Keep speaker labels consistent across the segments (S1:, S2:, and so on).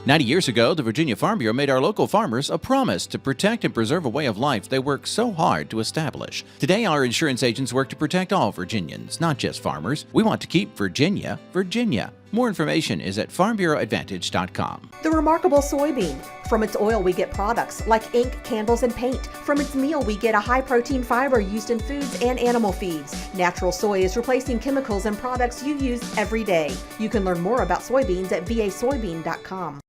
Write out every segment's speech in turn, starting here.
S1: 90 years ago, the Virginia Farm Bureau made our local farmers a promise to protect and preserve a way of life they work so hard to establish. Today, our insurance agents work to protect all Virginians, not just farmers. We want to keep Virginia, Virginia. More information is at farmbureauadvantage.com.
S2: The remarkable soybean. From its oil, we get products like ink, candles, and paint. From its meal, we get a high-protein fiber used in foods and animal feeds. Natural soy is replacing chemicals and products you use every day. You can learn more about soybeans at vasoybean.com.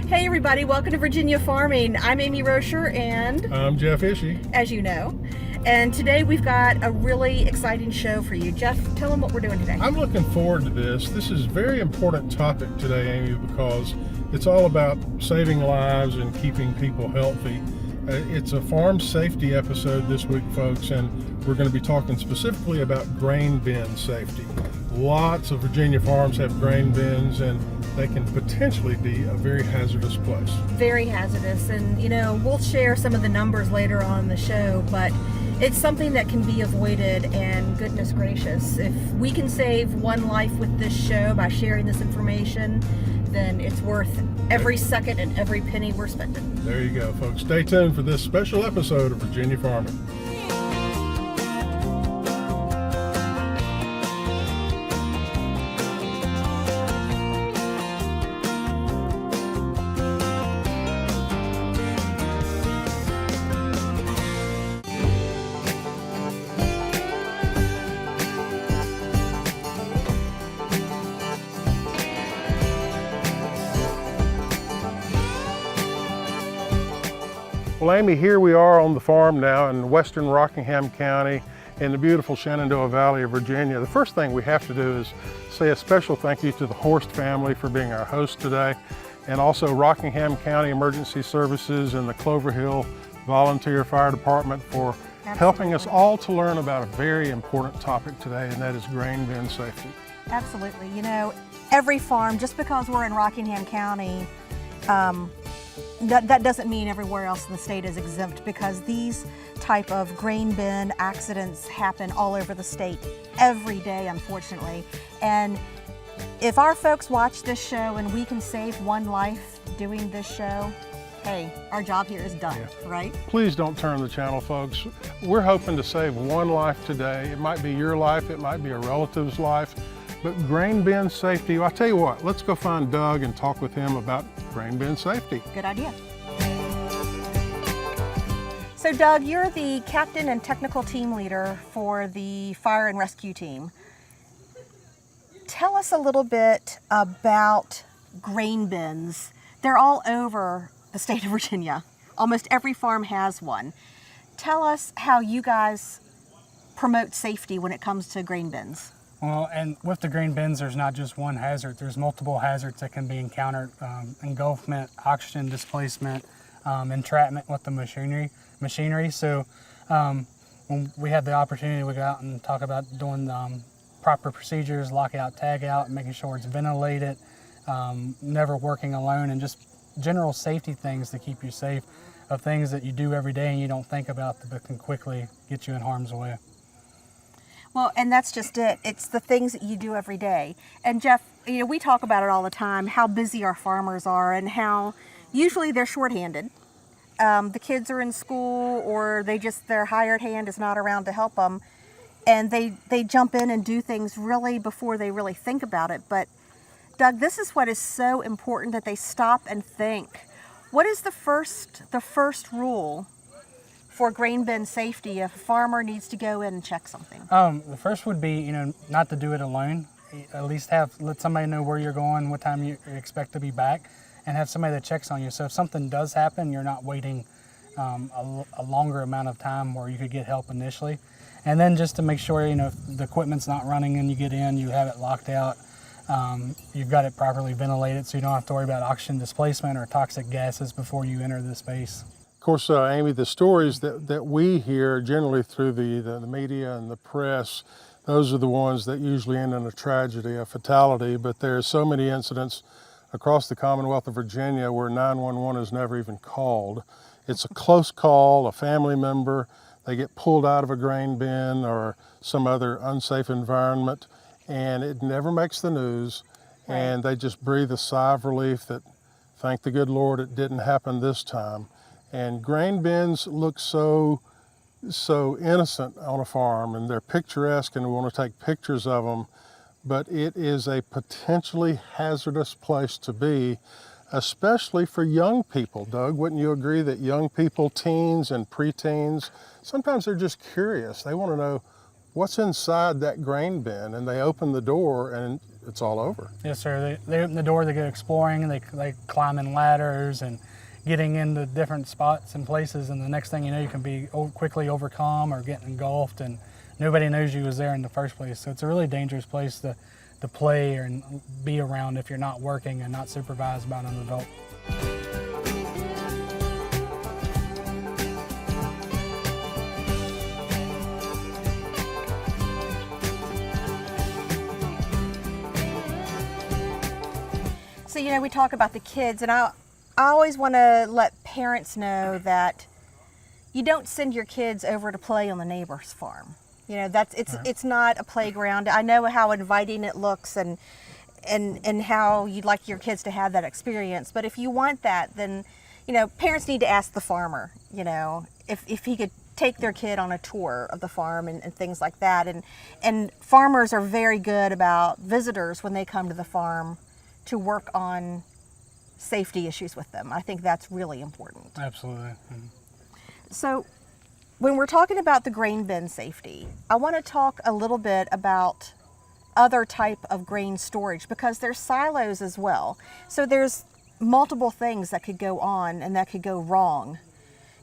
S2: Hey everybody, welcome to Virginia Farming. I'm Amy Rocher and
S3: I'm Jeff Ishii,
S2: as you know. And today we've got a really exciting show for you. Jeff, tell them what we're doing today.
S3: I'm looking forward to this. This is a very important topic today, Amy, because it's all about saving lives and keeping people healthy. It's a farm safety episode this week, folks, and we're going to be talking specifically about grain bin safety. Lots of Virginia farms have grain bins, and they can potentially be a very hazardous place.
S2: Very hazardous, and you know, we'll share some of the numbers later on in the show, but it's something that can be avoided, and goodness gracious, if we can save one life with this show by sharing this information, then it's worth every second and every penny we're spending.
S3: There you go, folks. Stay tuned for this special episode of Virginia Farming. Well, Amy, here we are on the farm now in western Rockingham County in the beautiful Shenandoah Valley of Virginia. The first thing we have to do is say a special thank you to the Horst family for being our host today, and also Rockingham County Emergency Services and the Clover Hill Volunteer Fire Department for helping us all to learn about a very important topic today, and that is grain bin safety.
S2: Absolutely. You know, every farm, just because we're in Rockingham County, that doesn't mean everywhere else in the state is exempt, because these type of grain bin accidents happen all over the state every day, unfortunately. And if our folks watch this show and we can save one life doing this show, hey, our job here is done, right?
S3: Please don't turn the channel, folks. We're hoping to save one life today. It might be your life, it might be a relative's life, but grain bin safety, I'll tell you what, let's go find Doug and talk with him about grain bin safety.
S2: Good idea. So Doug, you're the captain and technical team leader for the fire and rescue team. Tell us a little bit about grain bins. They're all over the state of Virginia. Almost every farm has one. Tell us how you guys promote safety when it comes to grain bins.
S4: Well, and with the grain bins, there's not just one hazard. There's multiple hazards that can be encountered. Engulfment, oxygen displacement, entrapment with the machinery. So when we have the opportunity, we go out and talk about doing proper procedures, lockout, tag out, making sure it's ventilated, never working alone, and just general safety things to keep you safe, of things that you do every day and you don't think about but can quickly get you in harm's way.
S2: Well, and that's just it. It's the things that you do every day. And Jeff, you know, we talk about it all the time, how busy our farmers are and how usually they're shorthanded. The kids are in school, or their hired hand is not around to help them. And they jump in and do things really before they really think about it. But Doug, this is what is so important, that they stop and think. What is the first rule for grain bin safety if a farmer needs to go in and check something?
S4: The first would be, not to do it alone. At least let somebody know where you're going, what time you expect to be back, and have somebody that checks on you. So if something does happen, you're not waiting a longer amount of time where you could get help initially. And then just to make sure, if the equipment's not running and you get in, you have it locked out, you've got it properly ventilated, so you don't have to worry about oxygen displacement or toxic gases before you enter the space.
S3: Of course, Amy, the stories that we hear generally through the media and the press, those are the ones that usually end in a tragedy, a fatality, but there are so many incidents across the Commonwealth of Virginia where 911 is never even called. It's a close call, a family member, they get pulled out of a grain bin or some other unsafe environment, and it never makes the news. and they just breathe a sigh of relief that, thank the good Lord, it didn't happen this time. And grain bins look so innocent on a farm, and they're picturesque, and we want to take pictures of them, but it is a potentially hazardous place to be, especially for young people. Doug, wouldn't you agree that young people, teens and preteens, sometimes they're just curious. They want to know what's inside that grain bin, and they open the door and it's all over.
S4: Yes, sir. They open the door, they go exploring, and they climbing ladders and getting into different spots and places, and the next thing you know, you can be quickly overcome or get engulfed, and nobody knows you was there in the first place. So it's a really dangerous place to play and be around if you're not working and not supervised by an adult.
S2: So, you know, we talk about the kids, and I always want to let parents know that you don't send your kids over to play on the neighbor's farm. You know, it's not a playground. I know how inviting it looks and how you'd like your kids to have that experience. But if you want that, then, you know, parents need to ask the farmer, you know, if he could take their kid on a tour of the farm and things like that. And farmers are very good about visitors when they come to the farm to work on safety issues with them. I think that's really important.
S4: Absolutely.
S2: So when we're talking about the grain bin safety, I want to talk a little bit about other type of grain storage, because there's silos as well. So there's multiple things that could go on and that could go wrong.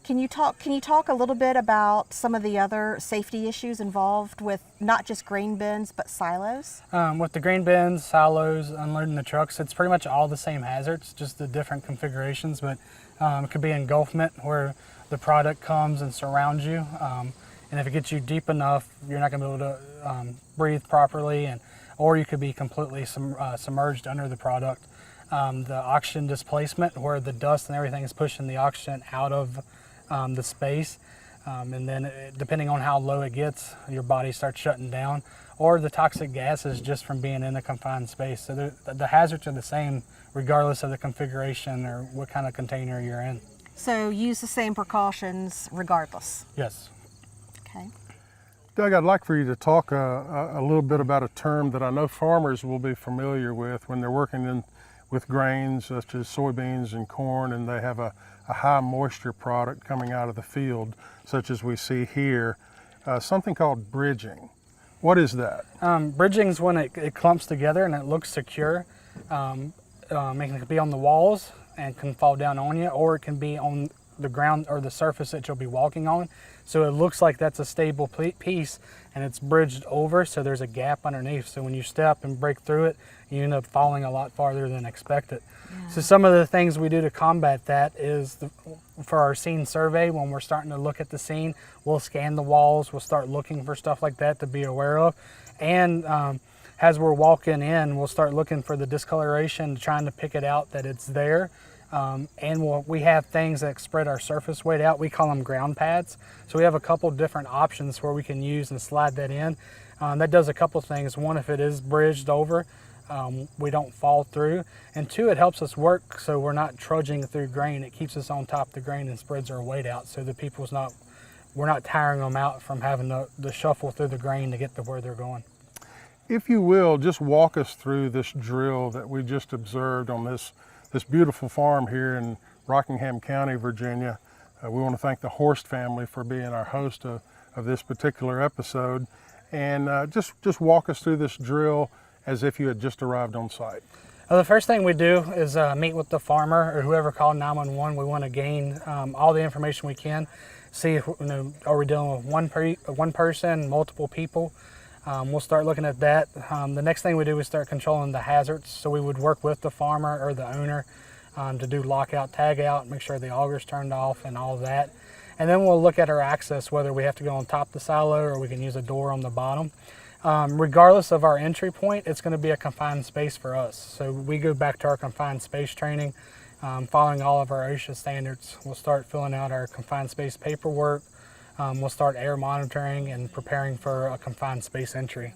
S2: Can you talk a little bit about some of the other safety issues involved with not just grain bins, but silos?
S4: With the grain bins, silos, unloading the trucks, it's pretty much all the same hazards, just the different configurations, but it could be engulfment, where the product comes and surrounds you, and if it gets you deep enough, you're not going to be able to breathe properly, or you could be completely submerged under the product. The oxygen displacement, where the dust and everything is pushing the oxygen out of the space, and then depending on how low it gets, your body starts shutting down, or the toxic gases just from being in a confined space. So the hazards are the same regardless of the configuration or what kind of container you're in.
S2: So use the same precautions regardless.
S4: Yes.
S2: Okay.
S3: Doug, I'd like for you to talk a little bit about a term that I know farmers will be familiar with when they're working with grains such as soybeans and corn, and they have a high moisture product coming out of the field, such as we see here, something called bridging. What is that?
S4: Bridging is when it clumps together and it looks secure. It can be on the walls and can fall down on you, or it can be on the ground or the surface that you'll be walking on. So it looks like that's a stable piece, and it's bridged over, so there's a gap underneath. So when you step and break through it, you end up falling a lot farther than expected. Yeah. So some of the things we do to combat that is for our scene survey, when we're starting to look at the scene, we'll scan the walls, we'll start looking for stuff like that to be aware of. And as we're walking in, we'll start looking for the discoloration, trying to pick it out that it's there. And we have things that spread our surface weight out. We call them ground pads. So we have a couple different options where we can use and slide that in. That does a couple things. One, if it is bridged over, we don't fall through. And two, it helps us work so we're not trudging through grain. It keeps us on top of the grain and spreads our weight out, so the we're not tiring them out from having to shuffle through the grain to get to where they're going.
S3: If you will, just walk us through this drill that we just observed on this beautiful farm here in Rockingham County, Virginia. We want to thank the Horst family for being our host of this particular episode. And just walk us through this drill as if you had just arrived on site.
S4: Well, the first thing we do is meet with the farmer or whoever called 911. We want to gain all the information we can. See if, are we dealing with one person, multiple people? We'll start looking at that. The next thing we do is start controlling the hazards. So we would work with the farmer or the owner to do lockout, tag out, make sure the auger's turned off and all of that. And then we'll look at our access, whether we have to go on top of the silo or we can use a door on the bottom. Regardless of our entry point, it's going to be a confined space for us. So we go back to our confined space training, following all of our OSHA standards. We'll start filling out our confined space paperwork. We'll start air monitoring and preparing for a confined space entry.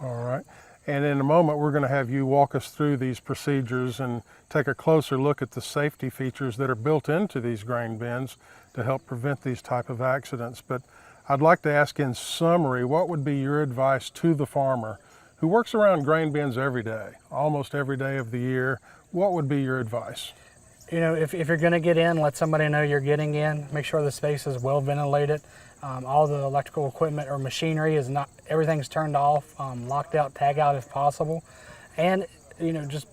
S3: All right. And in a moment, we're going to have you walk us through these procedures and take a closer look at the safety features that are built into these grain bins to help prevent these type of accidents. But I'd like to ask in summary, what would be your advice to the farmer who works around grain bins every day, almost every day of the year? What would be your advice?
S4: You know, if you're going to get in, let somebody know you're getting in. Make sure the space is well ventilated. All the electrical equipment or machinery is not, everything's turned off, locked out, tag out if possible. And, you know, just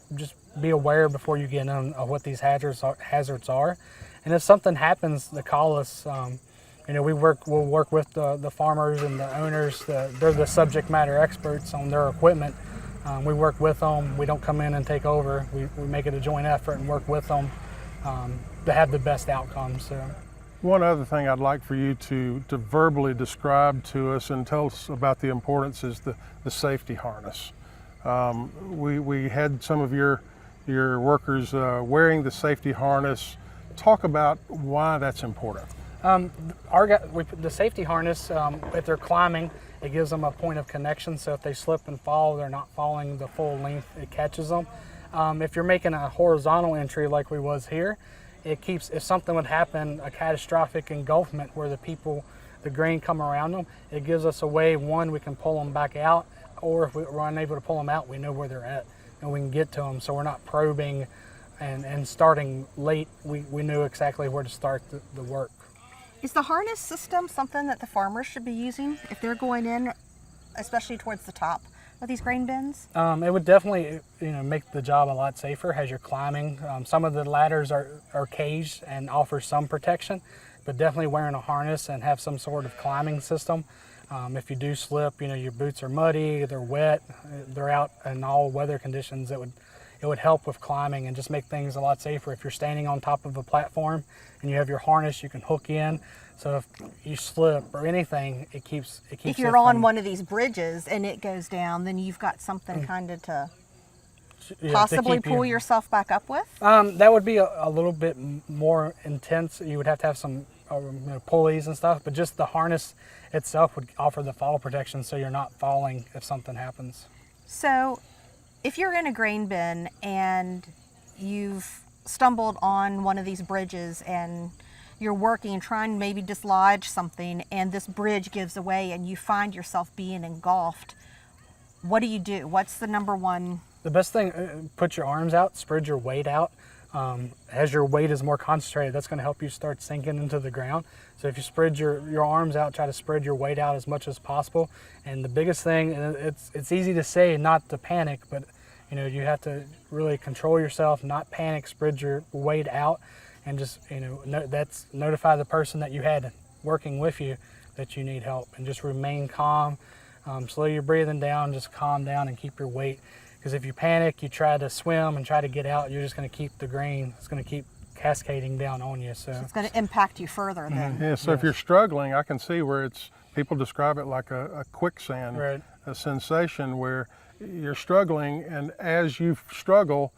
S4: be aware before you get in of what these hazards are. And if something happens, to call us. You know, we'll work with the farmers and the owners. They're the subject matter experts on their equipment. We work with them. We don't come in and take over. We make it a joint effort and work with them to have the best outcomes. So.
S3: One other thing I'd like for you to verbally describe to us and tell us about the importance is the safety harness. We had some of your workers wearing the safety harness. Talk about why that's important.
S4: The safety harness, if they're climbing, it gives them a point of connection. So if they slip and fall, they're not falling the full length, it catches them. If you're making a horizontal entry like we was here, it keeps, if something would happen, a catastrophic engulfment where the grain come around them, it gives us a way, one, we can pull them back out, or if we're unable to pull them out, we know where they're at and we can get to them. So we're not probing and starting late. We knew exactly where to start the work.
S2: Is the harness system something that the farmers should be using if they're going in, especially towards the top of these grain bins?
S4: It would definitely, you know, make the job a lot safer as you're climbing. Some of the ladders are caged and offer some protection, but definitely wearing a harness and have some sort of climbing system. If you do slip, you know, your boots are muddy, they're wet, they're out in all weather conditions, it would help with climbing and just make things a lot safer. If you're standing on top of a platform and you have your harness, you can hook in. So if you slip or anything, it keeps.
S2: If you're on one of these bridges and it goes down, then you've got something kind of to possibly pull yourself back up with?
S4: That would be a little bit more intense. You would have to have some pulleys and stuff, but just the harness itself would offer the fall protection so you're not falling if something happens.
S2: So if you're in a grain bin and you've stumbled on one of these bridges and you're working, trying to maybe dislodge something, and this bridge gives away and you find yourself being engulfed, what do you do? What's the number one?
S4: The best thing, put your arms out, spread your weight out. As your weight is more concentrated, that's going to help you start sinking into the ground. So if you spread your arms out, try to spread your weight out as much as possible. And the biggest thing, and it's easy to say not to panic, but you know, you have to really control yourself, not panic, spread your weight out, and just, you know, that's notify the person that you had working with you that you need help, and just remain calm. Slow your breathing down, just calm down and keep your weight. Because if you panic, you try to swim and try to get out, you're just going to keep the grain, it's going to keep cascading down on you. So
S2: it's going to impact you further then.
S3: Yeah, so if you're struggling, I can see where people describe it like a quicksand,
S4: right.
S3: A sensation where you're struggling, and as you struggle,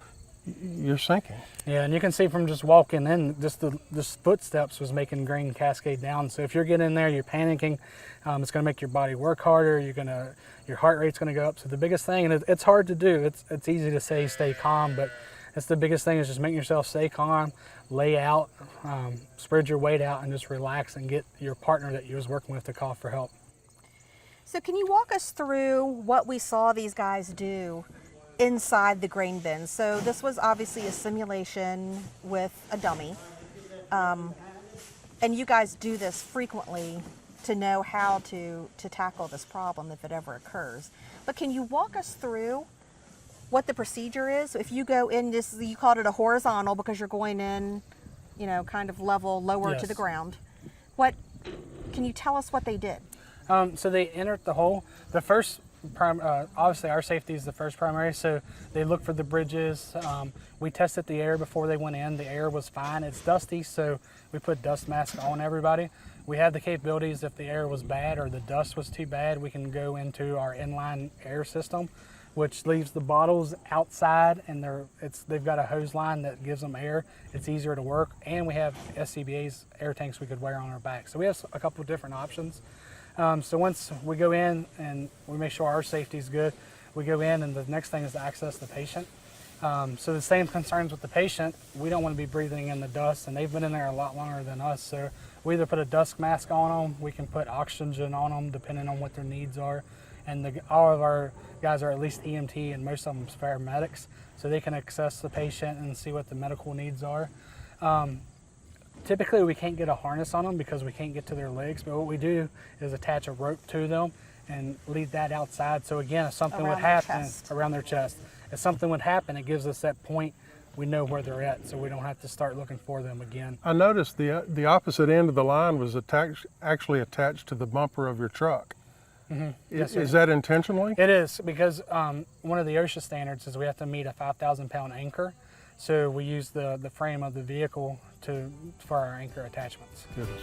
S3: you're sinking.
S4: Yeah, and you can see from just walking in, just the footsteps was making grain cascade down. So if you're getting in there, you're panicking, it's going to make your body work harder. Your heart rate's going to go up. So the biggest thing, and it's hard to do. It's easy to say stay calm, but that's the biggest thing is just make yourself stay calm, lay out, spread your weight out, and just relax and get your partner that you was working with to call for help.
S2: So can you walk us through what we saw these guys do inside the grain bin? So this was obviously a simulation with a dummy. And you guys do this frequently to know how to tackle this problem if it ever occurs. But can you walk us through what the procedure is? If you go in this, you called it a horizontal because you're going in, you know, kind of level lower to the ground. Can you tell us what they did?
S4: So they entered the hole. The first, obviously our safety is the first primary, so they look for the bridges. We tested the air before they went in. The air was fine. It's dusty, so we put dust masks on everybody. We had the capabilities, if the air was bad or the dust was too bad, we can go into our inline air system, which leaves the bottles outside, and they've got a hose line that gives them air. It's easier to work, and we have SCBA's air tanks we could wear on our back. So we have a couple of different options. So once we go in and we make sure our safety is good, we go in, and the next thing is to access the patient. So the same concerns with the patient. We don't want to be breathing in the dust, and they've been in there a lot longer than us. So we either put a dust mask on them, we can put oxygen on them depending on what their needs are. And all of our guys are at least EMT, and most of them are paramedics, so they can access the patient and see what the medical needs are. Typically we can't get a harness on them because we can't get to their legs, but what we do is attach a rope to them and lead that outside. So again, if something would happen around their chest, if something would happen, it gives us that point. We know where they're at, so we don't have to start looking for them again.
S3: I noticed the opposite end of the line was actually attached to the bumper of your truck.
S4: Mm-hmm. Yes,
S3: Is that intentionally?
S4: It is, because one of the OSHA standards is we have to meet a 5,000 pound anchor. So we use the frame of the vehicle for our anchor attachments.
S3: Goodness.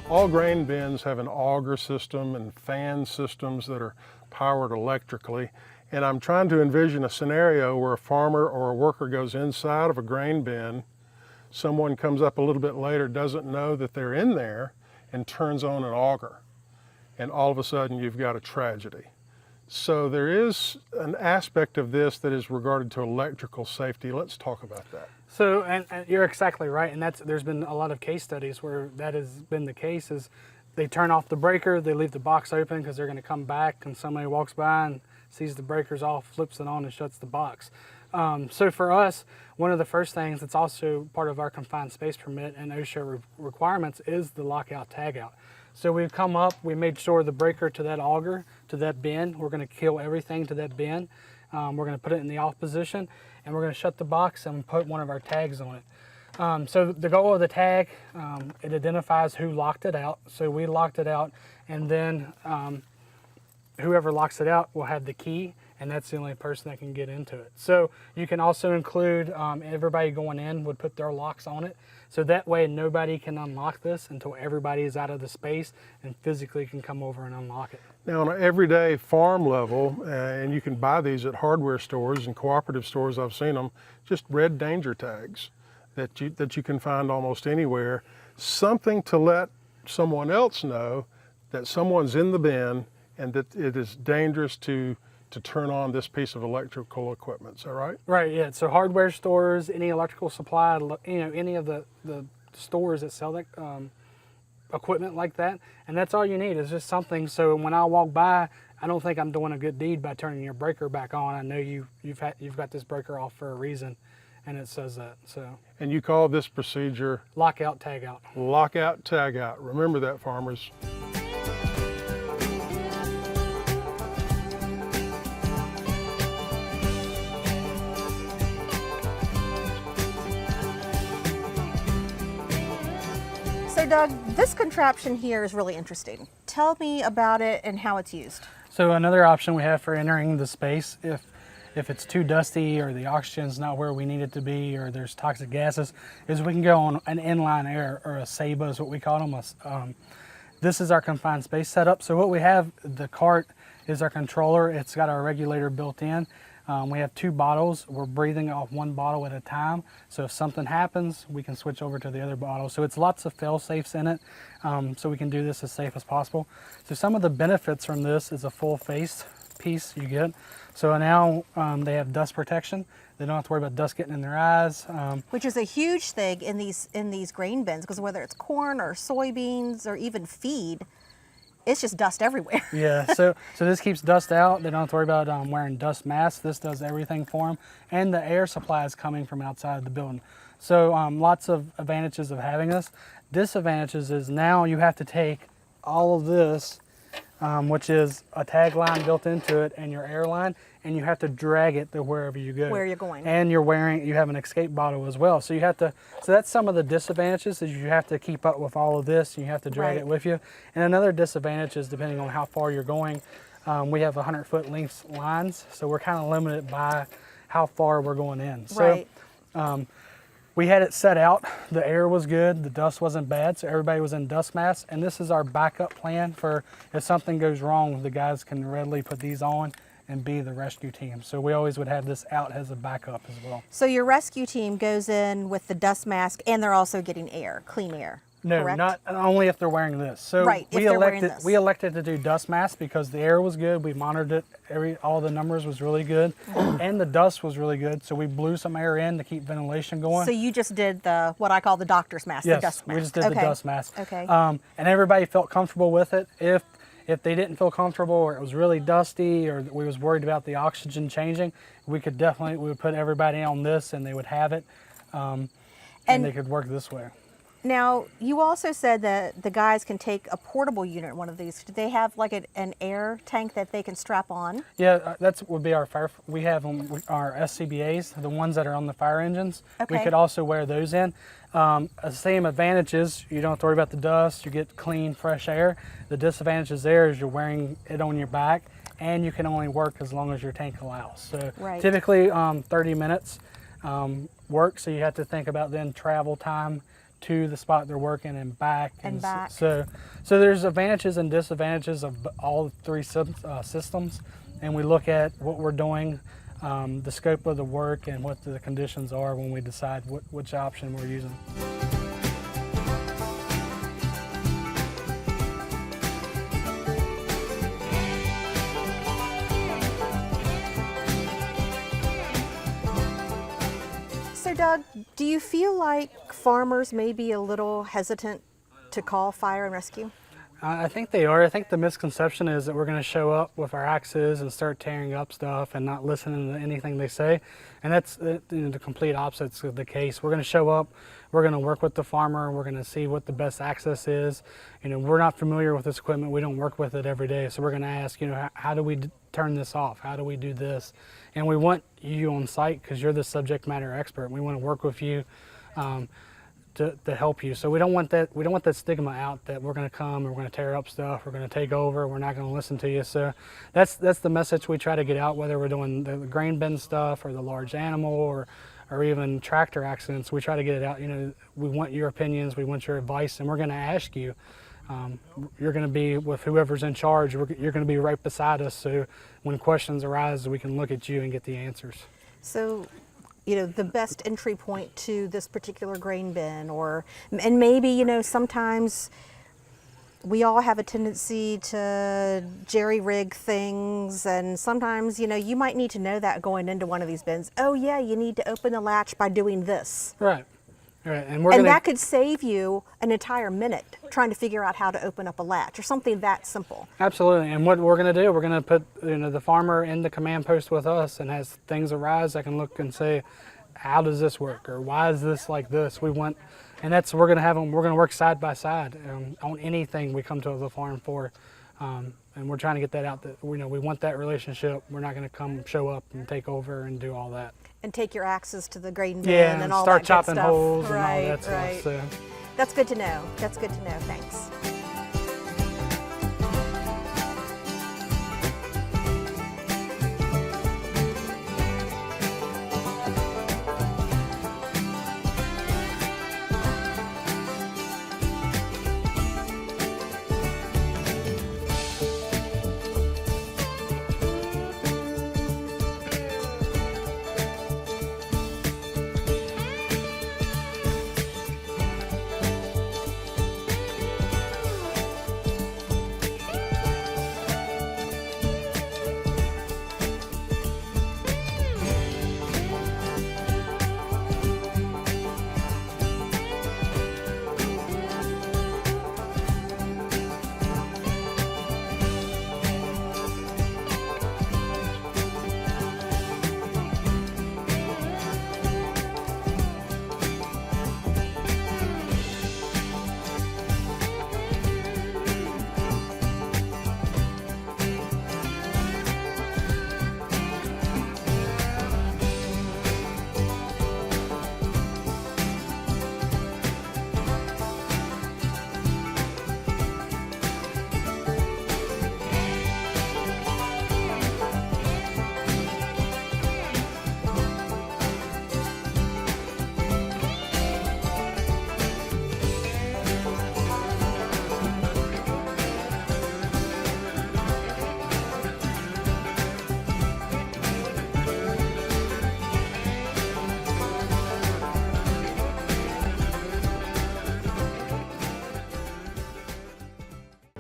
S3: All grain bins have an auger system and fan systems that are powered electrically. And I'm trying to envision a scenario where a farmer or a worker goes inside of a grain bin, someone comes up a little bit later, doesn't know that they're in there, and turns on an auger. And all of a sudden you've got a tragedy. So there is an aspect of this that is regarded to electrical safety. Let's talk about that.
S4: So, and you're exactly right, and there's been a lot of case studies where that has been the case. Is they turn off the breaker, they leave the box open because they're going to come back, and somebody walks by and sees the breakers off, flips it on, and shuts the box. So for us, one of the first things that's also part of our confined space permit and OSHA requirements is the lockout tagout. So we've come up, we made sure the breaker to that auger, to that bin, we're going to kill everything to that bin. We're going to put it in the off position, and we're going to shut the box and put one of our tags on it. So the goal of the tag, it identifies who locked it out. So we locked it out, and then whoever locks it out will have the key, and that's the only person that can get into it. So you can also include everybody going in would put their locks on it. So that way nobody can unlock this until everybody is out of the space and physically can come over and unlock it.
S3: Now on an everyday farm level, and you can buy these at hardware stores and cooperative stores, I've seen them, just red danger tags that you can find almost anywhere. Something to let someone else know that someone's in the bin and that it is dangerous to turn on this piece of electrical equipment. Is that right?
S4: Right, yeah. So hardware stores, any electrical supply, any of the stores that sell that equipment like that, and that's all you need is just something. So when I walk by, I don't think I'm doing a good deed by turning your breaker back on. I know you've got this breaker off for a reason, and it says that. So.
S3: And you call this procedure?
S4: Lockout, tagout.
S3: Lockout, tagout. Remember that, farmers.
S2: So Doug, this contraption here is really interesting. Tell me about it and how it's used.
S4: So another option we have for entering the space, if it's too dusty or the oxygen's not where we need it to be or there's toxic gases, is we can go on an inline air, or a SABA is what we call them. This is our confined space setup. So what we have, the cart is our controller. It's got our regulator built in. We have 2 bottles. We're breathing off 1 bottle at a time. So if something happens, we can switch over to the other bottle. So it's lots of fail safes in it. So we can do this as safe as possible. So some of the benefits from this is a full face piece you get. So now they have dust protection. They don't have to worry about dust getting in their eyes.
S2: Which is a huge thing in these grain bins, because whether it's corn or soybeans or even feed, it's just dust everywhere.
S4: Yeah, so this keeps dust out. They don't have to worry about wearing dust masks. This does everything for them. And the air supply is coming from outside of the building. So lots of advantages of having this. Disadvantages is now you have to take all of this, which is a tag line built into it and your air line, and you have to drag it to wherever you go.
S2: Where you're going.
S4: And you have an escape bottle as well. So you have to, so that's some of the disadvantages, is you have to keep up with all of this, and you have to drag it with you. And another disadvantage is, depending on how far you're going, we have 100-foot length lines, so we're kind of limited by how far we're going in.
S2: Right.
S4: So we had it set out, the air was good, the dust wasn't bad, so everybody was in dust masks, and this is our backup plan for if something goes wrong, the guys can readily put these on and B, the rescue team. So we always would have this out as a backup as well.
S2: So your rescue team goes in with the dust mask, and they're also getting air, clean air.
S4: No,
S2: correct?
S4: not only if they're wearing this. So
S2: Right, if
S4: we
S2: they're wearing
S4: elected
S2: this.
S4: we elected to do dust masks because the air was good. We monitored it. All the numbers was really good, and the dust was really good. So we blew some air in to keep ventilation going.
S2: So you just did the what I call the doctor's mask,
S4: Yes,
S2: the dust mask.
S4: we just did the
S2: Okay.
S4: dust mask.
S2: Okay.
S4: And everybody felt comfortable with it. If they didn't feel comfortable, or it was really dusty, or we was worried about the oxygen changing, we would put everybody on this, and they would have it, and
S2: And-
S4: they could work this way.
S2: Now, you also said that the guys can take a portable unit, one of these. Do they have like an air tank that they can strap on?
S4: Yeah, that's would be our fire. We have our SCBAs, the ones that are on the fire engines. We
S2: Okay.
S4: could also wear those in. The same advantages, you don't have to worry about the dust. You get clean, fresh air. The disadvantages there is you're wearing it on your back, and you can only work as long as your tank allows. So
S2: Right.
S4: typically 30 minutes work. So you have to think about then travel time to the spot they're working and back.
S2: And back.
S4: So there's advantages and disadvantages of all three systems, and we look at what we're doing, the scope of the work, and what the conditions are when we decide which option we're using.
S2: So, Doug, do you feel like farmers may be a little hesitant to call fire and rescue?
S4: I think they are. I think the misconception is that we're going to show up with our axes and start tearing up stuff and not listening to anything they say. And that's the complete opposite of the case. We're going to show up, we're going to work with the farmer, we're going to see what the best access is. We're not familiar with this equipment, we don't work with it every day. So we're going to ask, how do we turn this off? How do we do this? And we want you on site because you're the subject matter expert. We want to work with you. To help you. So we don't want that stigma out that we're going to come and we're going to tear up stuff, we're going to take over, we're not going to listen to you. So that's the message we try to get out, whether we're doing the grain bin stuff or the large animal or even tractor accidents. We try to get it out. We want your opinions, we want your advice, and we're going to ask you. You're going to be with whoever's in charge. You're going to be right beside us, so when questions arise, we can look at you and get the answers.
S2: So, the best entry point to this particular grain bin, and maybe, sometimes we all have a tendency to jerry rig things, and sometimes, you might need to know that going into one of these bins. Oh yeah, you need to open the latch by doing this.
S4: Right. Right.
S2: And that could save you an entire minute trying to figure out how to open up a latch or something that simple.
S4: Absolutely. And what we're going to do, we're going to put the farmer in the command post with us, and as things arise, I can look and say, how does this work, or why is this like this? We're going to have them. We're going to work side by side on anything we come to the farm for, and we're trying to get that out. That we want that relationship. We're not going to come show up and take over and do all that.
S2: And take your axes to the grain bin and all
S4: start
S2: that
S4: chopping
S2: good stuff.
S4: holes and all
S2: Right,
S4: that stuff.
S2: right.
S4: So.
S2: That's good to know. That's good to know. Thanks.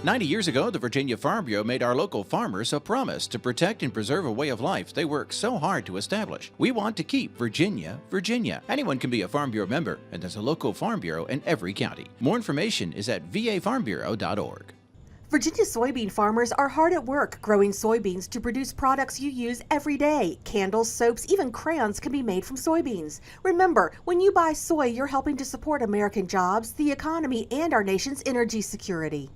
S1: 90 years ago, the Virginia Farm Bureau made our local farmers a promise to protect and preserve a way of life they worked so hard to establish. We want to keep Virginia, Virginia. Anyone can be a Farm Bureau member, and there's a local Farm Bureau in every county. More information is at vafarmbureau.org.
S5: Virginia soybean farmers are hard at work growing soybeans to produce products you use every day. Candles, soaps, even crayons can be made from soybeans. Remember, when you buy soy, you're helping to support American jobs, the economy, and our nation's energy security.